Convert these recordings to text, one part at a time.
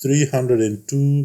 302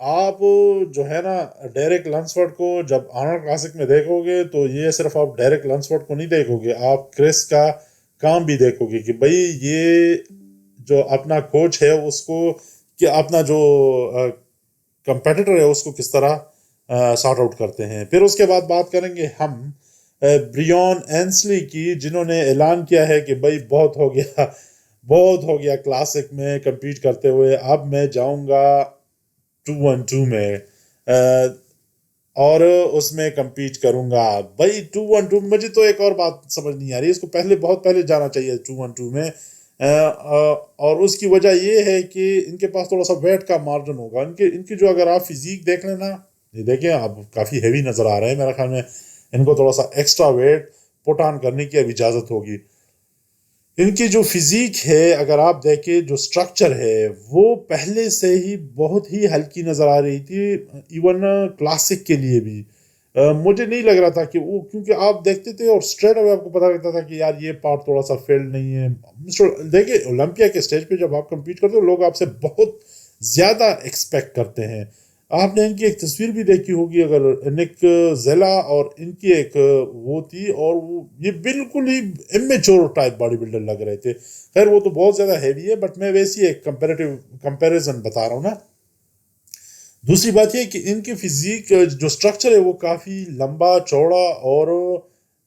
آپ جو ہے نا ڈیرک لنسفورڈ کو جب آرنولڈ کلاسک میں دیکھو گے تو یہ صرف آپ ڈیرک لنسفورڈ کو نہیں دیکھو گے، آپ کرس کا کام بھی دیکھو گے کہ بھائی یہ جو اپنا کوچ ہے اس کو کہ اپنا جو کمپیٹیٹر ہے اس کو کس طرح سارٹ آؤٹ کرتے ہیں. پھر اس کے بعد بات کریں گے ہم بریون اینسلی کی، جنہوں نے اعلان کیا ہے کہ بھائی بہت ہو گیا کلاسک میں کمپیٹ کرتے ہوئے، اب میں جاؤں گا 212 میں اور اس میں کمپیٹ کروں گا. بھائی 212 مجھے تو ایک اور بات سمجھ نہیں آ رہی، اس کو بہت پہلے جانا چاہیے 212 میں، اور اس کی وجہ یہ ہے کہ ان کے پاس تھوڑا سا ویٹ کا مارجن ہوگا. ان کی جو اگر آپ فزیک دیکھ لیں نا، یہ دیکھیں آپ کافی ہیوی نظر آ رہے ہیں، میرا خیال میں ان کو تھوڑا سا ایکسٹرا ویٹ پٹ آن کرنے کی اب اجازت ہوگی. ان کی جو فزیک ہے اگر آپ دیکھیں، جو سٹرکچر ہے وہ پہلے سے ہی بہت ہی ہلکی نظر آ رہی تھی، ایون کلاسک کے لیے بھی. مجھے نہیں لگ رہا تھا کہ وہ، کیونکہ آپ دیکھتے تھے اور اسٹریٹ اوے آپ کو پتا لگتا تھا کہ یار یہ پارٹ تھوڑا سا فیلڈ نہیں ہے. دیکھیں اولمپیا کے اسٹیج پہ جب آپ کمپیٹ کرتے ہو لوگ آپ سے بہت زیادہ ایکسپیکٹ کرتے ہیں. آپ نے ان کی ایک تصویر بھی دیکھی ہوگی، اگر نک زیلا اور ان کی ایک وہ تھی، اور وہ یہ بالکل ہی امیچور ٹائپ باڈی بلڈر لگ رہے تھے. خیر وہ تو بہت زیادہ ہیوی ہے، بٹ میں ویسی ایک کمپیریزن بتا رہا ہوں نا. دوسری بات یہ کہ ان کی فزیک جو سٹرکچر ہے وہ کافی لمبا چوڑا اور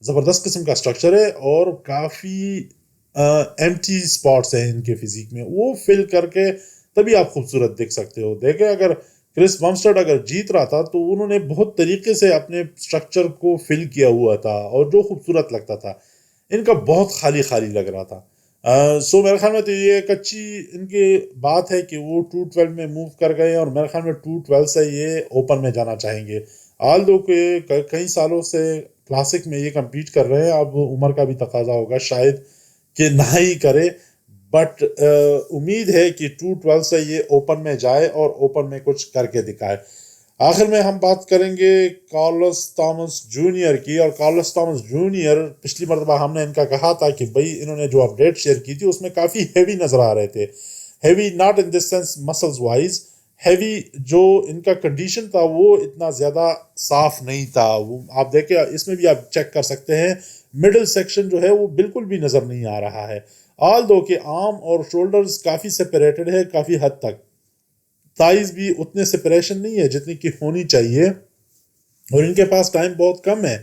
زبردست قسم کا سٹرکچر ہے، اور کافی ایمٹی سپاٹس ہیں ان کے فزیک میں، وہ فل کر کے تبھی آپ خوبصورت دیکھ سکتے ہو. دیکھیں اگر کرس بمسٹرڈ اگر جیت رہا تھا تو انہوں نے بہت طریقے سے اپنے سٹرکچر کو فل کیا ہوا تھا اور جو خوبصورت لگتا تھا. ان کا بہت خالی خالی لگ رہا تھا. سو میرے خیال میں تو یہ ایک اچھی ان کی بات ہے کہ وہ 212 میں موو کر گئے، اور میرے خیال میں 212 سے یہ اوپن میں جانا چاہیں گے. آل دو کہ کئی سالوں سے کلاسک میں یہ کمپیٹ کر رہے ہیں، اب عمر کا بھی تقاضا ہوگا شاید کہ نہ ہی کرے، بٹ امید ہے کہ 212 سے یہ اوپن میں جائے اور اوپن میں کچھ کر کے دکھائے. آخر میں ہم بات کریں گے کارلوس تامس جونیئر کی. اور کارلوس تامس جونیئر پچھلی مرتبہ ہم نے ان کا کہا تھا کہ بھائی انہوں نے جو اپڈیٹ شیئر کی تھی اس میں کافی ہیوی نظر آ رہے تھے. Heavy not in this sense muscles wise, heavy جو ان کا کنڈیشن تھا وہ اتنا زیادہ صاف نہیں تھا. وہ آپ دیکھیں اس میں بھی آپ چیک کر سکتے ہیں، مڈل سیکشن جو ہے وہ بالکل بھی نظر نہیں آ رہا ہے. آل دو کہ آرم اور شولڈرز کافی سیپریٹڈ ہے کافی حد تک، تائز بھی اتنے سپریشن نہیں ہے جتنی کی ہونی چاہیے، اور ان کے پاس ٹائم بہت کم ہے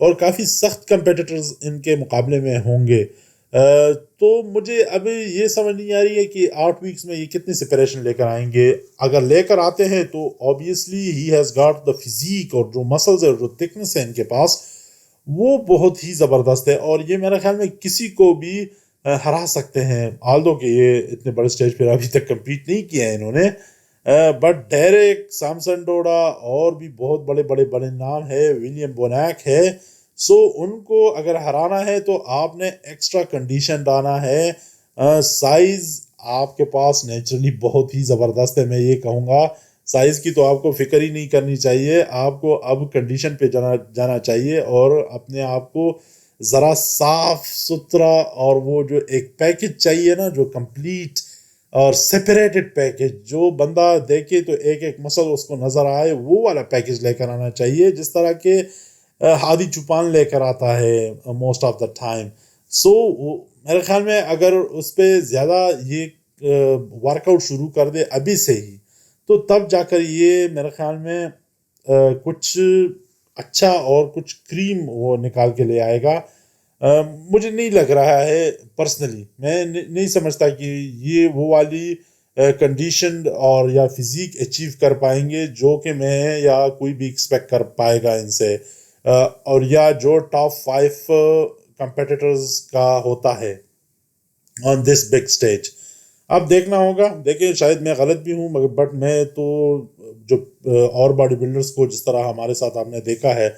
اور کافی سخت کمپیٹیٹرز ان کے مقابلے میں ہوں گے. تو مجھے ابھی یہ سمجھ نہیں آ رہی ہے کہ 8 ویکس میں یہ کتنی سپریشن لے کر آئیں گے. اگر لے کر آتے ہیں تو obviously he has got the physique، اور جو مسلز ہے جو تھکنس ہے ان کے پاس وہ بہت ہی زبردست ہے، اور یہ میرے خیال میں کسی کو بھی ہرا سکتے ہیں. آلدو کہ یہ اتنے بڑے سٹیج پر ابھی تک کمپیٹ نہیں کیا ہے انہوں نے، بٹ ڈیرک سامسن ڈوڈا اور بھی بہت بڑے نام ہے، ولیم بونیک ہے. سو ان کو اگر ہرانا ہے تو آپ نے ایکسٹرا کنڈیشن ڈانا ہے. سائز آپ کے پاس نیچرلی بہت ہی زبردست ہے، میں یہ کہوں گا سائز کی تو آپ کو فکر ہی نہیں کرنی چاہیے. آپ کو اب کنڈیشن پہ جانا چاہیے اور اپنے آپ کو ذرا صاف ستھرا، اور وہ جو ایک پیکج چاہیے نا، جو کمپلیٹ اور سیپریٹڈ پیکج، جو بندہ دیکھے تو ایک ایک مسل اس کو نظر آئے، وہ والا پیکج لے کر آنا چاہیے جس طرح کے ہادی چوپان لے کر آتا ہے موسٹ آف دا ٹائم. سو میرے خیال میں اگر اس پہ زیادہ یہ ورک آؤٹ شروع کر دے ابھی سے ہی، تو تب جا کر یہ میرے خیال میں کچھ اچھا اور کچھ کریم وہ نکال کے لے آئے گا. مجھے نہیں لگ رہا ہے پرسنلی، میں نہیں سمجھتا کہ یہ وہ والی کنڈیشن اور یا فزیک اچیو کر پائیں گے جو کہ میں یا کوئی بھی ایکسپیکٹ کر پائے گا ان سے، اور یا جو ٹاپ 5 کمپیٹیٹرز کا ہوتا ہے آن دس بگ اسٹیج. اب دیکھنا ہوگا، دیکھیں شاید میں غلط بھی ہوں، مگر بٹ میں تو جو اور باڈی بلڈرز کو جس طرح ہمارے ساتھ آپ نے دیکھا ہے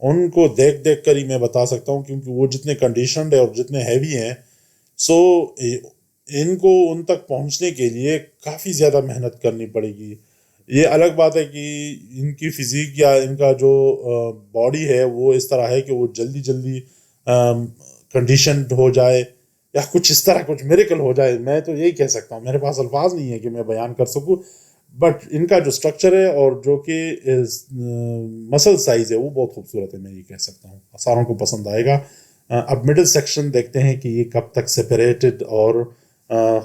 ان کو دیکھ کر ہی میں بتا سکتا ہوں، کیونکہ وہ جتنے کنڈیشنڈ ہے اور جتنے ہیوی ہیں، سو ان کو ان تک پہنچنے کے لیے کافی زیادہ محنت کرنی پڑے گی. یہ الگ بات ہے کہ ان کی فزیک یا ان کا جو باڈی ہے وہ اس طرح ہے کہ وہ جلدی کنڈیشنڈ ہو جائے یا کچھ اس طرح کچھ میریکل ہو جائے. میں تو یہی کہہ سکتا ہوں، میرے پاس الفاظ نہیں ہے کہ میں بیان کر سکوں، بٹ ان کا جو اسٹرکچر ہے اور جو کہ مسل سائز ہے وہ بہت خوبصورت ہے، میں یہ کہہ سکتا ہوں، ساروں کو پسند آئے گا۔ اب مڈل سیکشن دیکھتے ہیں کہ یہ کب تک سپریٹڈ اور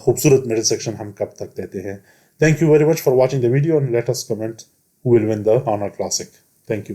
خوبصورت مڈل سیکشن ہم کب تک دیتے ہیں۔ Thank you very much for watching the video and let us comment who will win the Honor Classic. Thank you.